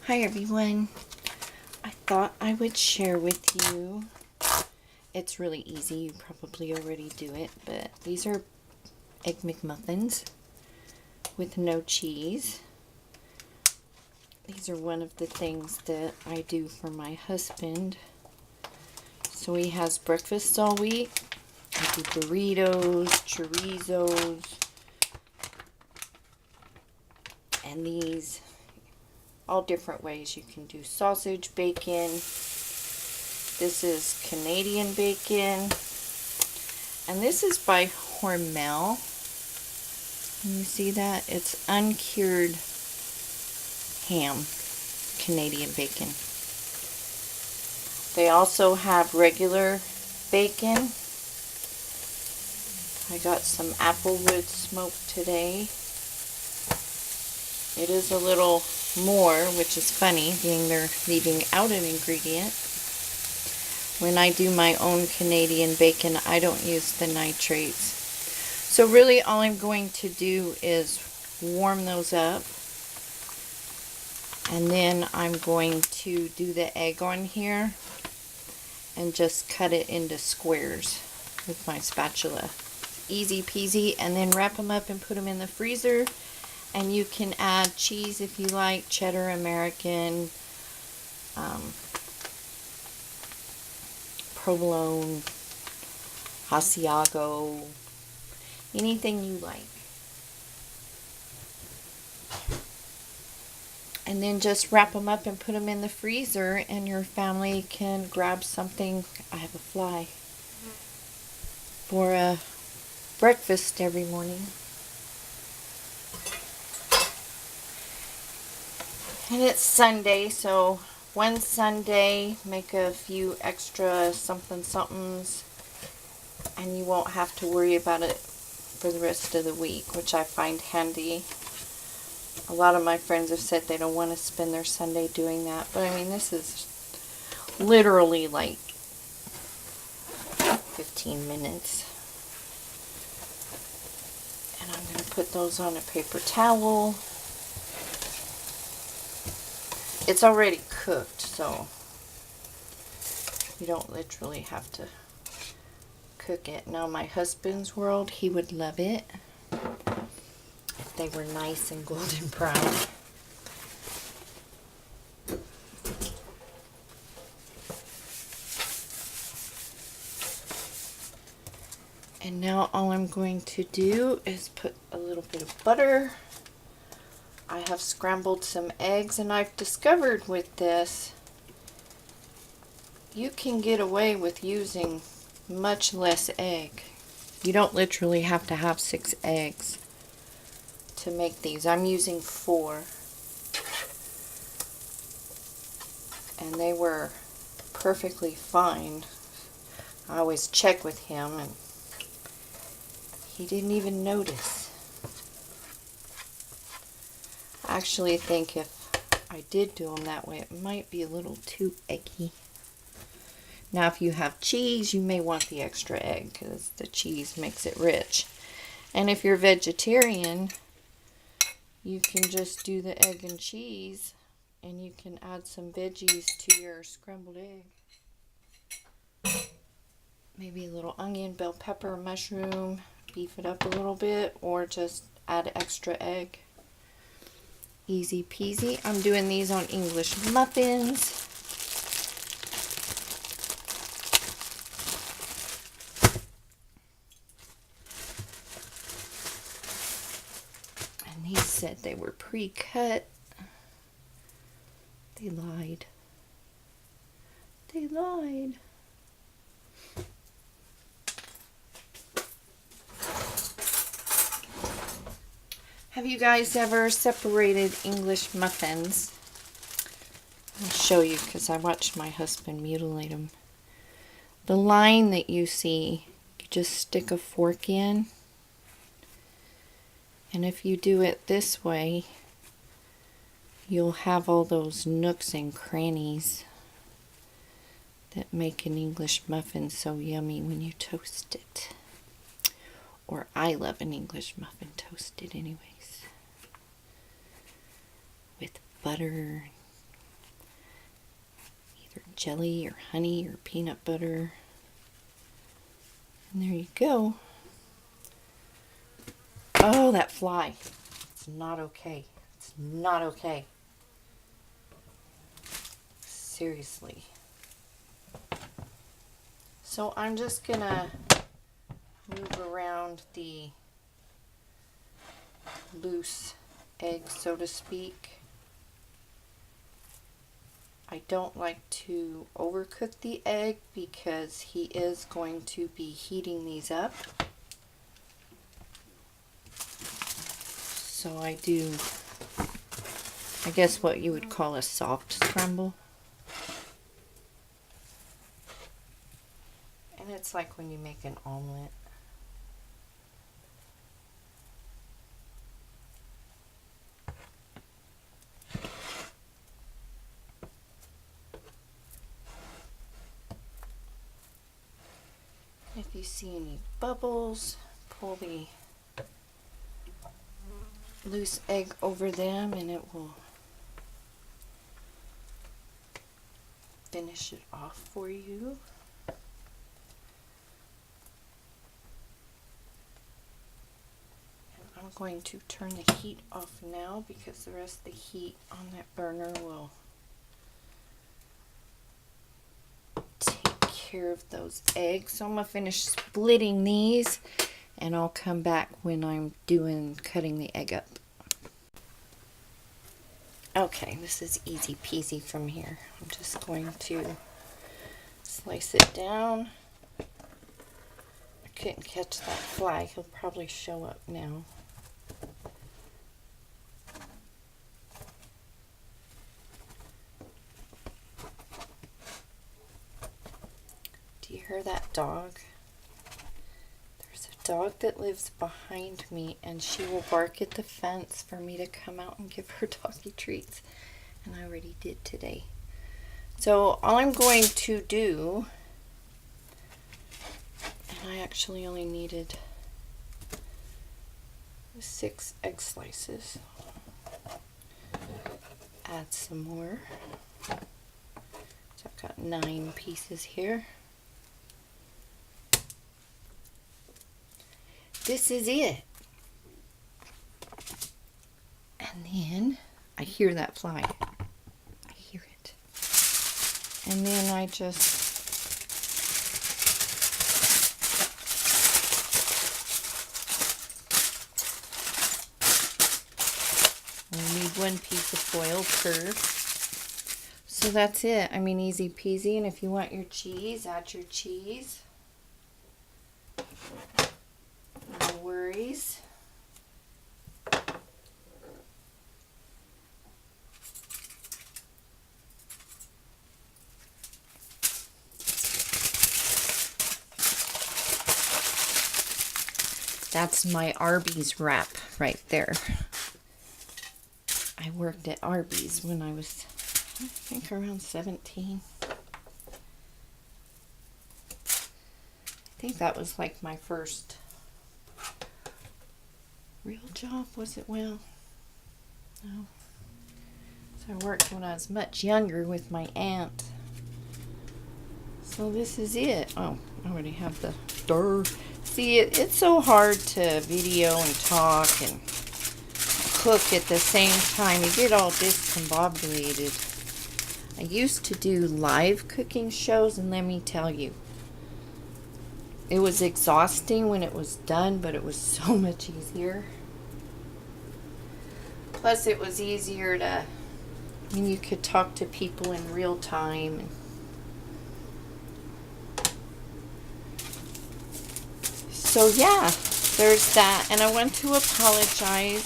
Hi everyone. I thought I would share with you. It's really easy. You probably already do it, but these are Egg McMuffins with no cheese. These are one of the things that I do for my husband. So he has breakfast all week. I do burritos, chorizos, and these all different ways. You can do sausage, bacon. This is Canadian bacon. And this is by Hormel. Can you see that? It's uncured ham, Canadian bacon. They also have regular bacon. I got some applewood smoked today. It is a little more, which is funny, being they're leaving out an ingredient. When I do my own Canadian bacon, I don't use the nitrates. So really all I'm going to do is warm those up. And then I'm going to do the egg on here and just cut it into squares with my spatula. Easy peasy. And then wrap them up and put them in the freezer. And you can add cheese if you like, cheddar, American, provolone, Asiago, anything you like. And then just wrap them up and put them in the freezer, and your family can grab something. I have a fly. For a breakfast every morning. And it's Sunday, so one Sunday, make a few extra somethings, and you won't have to worry about it for the rest of the week, which I find handy. A lot of my friends have said they don't want to spend their Sunday doing that, but I mean, this is literally like 15 minutes. And I'm going to put those on a paper towel. It's already cooked, so you don't literally have to cook it. Now, my husband's world, he would love it if they were nice and golden brown. And now all I'm going to do is put a little bit of butter. I have scrambled some eggs, and I've discovered with this, you can get away with using much less egg. You don't literally have to have 6 eggs to make these. I'm using 4. And they were perfectly fine. I always check with him, and he didn't even notice. I actually think if I did do them that way, it might be a little too eggy. Now, if you have cheese, you may want the extra egg because the cheese makes it rich. And if you're vegetarian, you can just do the egg and cheese, and you can add some veggies to your scrambled egg. Maybe a little onion, bell pepper, mushroom, beef it up a little bit, or just add extra egg. Easy peasy. I'm doing these on English muffins. And he said they were pre-cut. They lied. They lied. Have you guys ever separated English muffins? I'll show you because I watched my husband mutilate them. The line that you see, you just stick a fork in. And if you do it this way, you'll have all those nooks and crannies that make an English muffin so yummy when you toast it. Or I love an English muffin toasted anyways. With butter, jelly or honey or peanut butter. And there you go. Oh, that fly. It's not okay. It's not okay. Seriously. So I'm just gonna move around the loose egg, so to speak. I don't like to overcook the egg because he is going to be heating these up. So I do, I guess what you would call a soft scramble. And it's like when you make an omelet. If you see any bubbles, pull the loose egg over them and it will finish it off for you. And I'm going to turn the heat off now because the rest of the heat on that burner will take care of those eggs. So I'm going to finish splitting these and I'll come back when I'm cutting the egg up. Okay, this is easy peasy from here. I'm just going to slice it down. I couldn't catch that fly. He'll probably show up now. Do you hear that dog? There's a dog that lives behind me and she will bark at the fence for me to come out and give her doggy treats. And I already did today. So all I'm going to do, and I actually only needed 6 egg slices. Add some more. So I've got 9 pieces here. This is it. And then I hear that fly. I hear it. And then I just need 1 piece of foil per. So that's it. I mean, easy peasy. And if you want your cheese, add your cheese. No worries. That's my Arby's wrap right there. I worked at Arby's when I was, I think, around 17. I think that was like my first real job, was it? Well, no. So I worked when I was much younger with my aunt. So this is it. Oh, I already have the stir. See, it's so hard to video and talk and cook at the same time. You get all discombobulated. I used to do live cooking shows, and let me tell you, it was exhausting when it was done, but it was so much easier. Plus, it was easier to, I mean, you could talk to people in real time. So yeah, there's that. And I want to apologize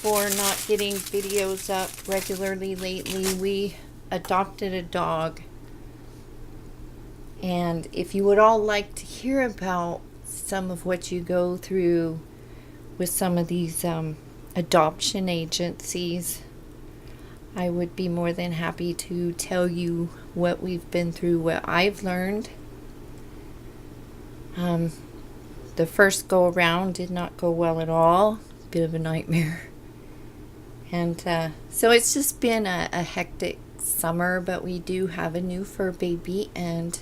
for not getting videos up regularly lately. We adopted a dog. And if you would all like to hear about some of what you go through with some of these adoption agencies, I would be more than happy to tell you what we've been through, what I've learned. The first go around did not go well at all. Bit of a nightmare. And so it's just been a hectic summer, but we do have a new fur baby, and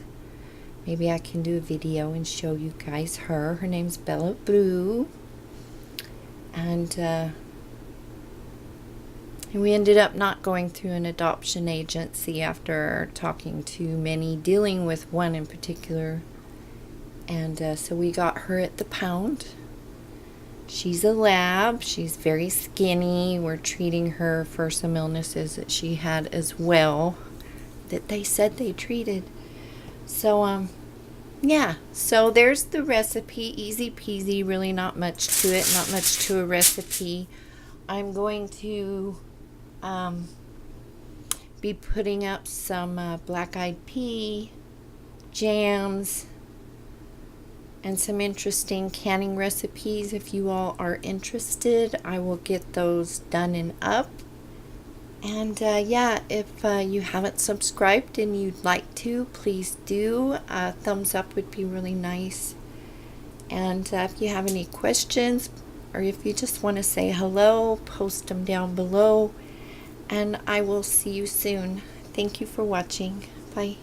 maybe I can do a video and show you guys her. Her name's Bella Blue. And we ended up not going through an adoption agency after talking to many, dealing with one in particular. And so we got her at the pound. She's a lab. She's very skinny. We're treating her for some illnesses that she had as well that they said they treated. So, yeah. So there's the recipe. Easy peasy. Really not much to it. Not much to a recipe. I'm going to be putting up some black-eyed pea jams and some interesting canning recipes. If you all are interested, I will get those done and up. And yeah, if you haven't subscribed and you'd like to, please do. Thumbs up would be really nice. And if you have any questions, or if you just want to say hello, post them down below. And I will see you soon. Thank you for watching. Bye.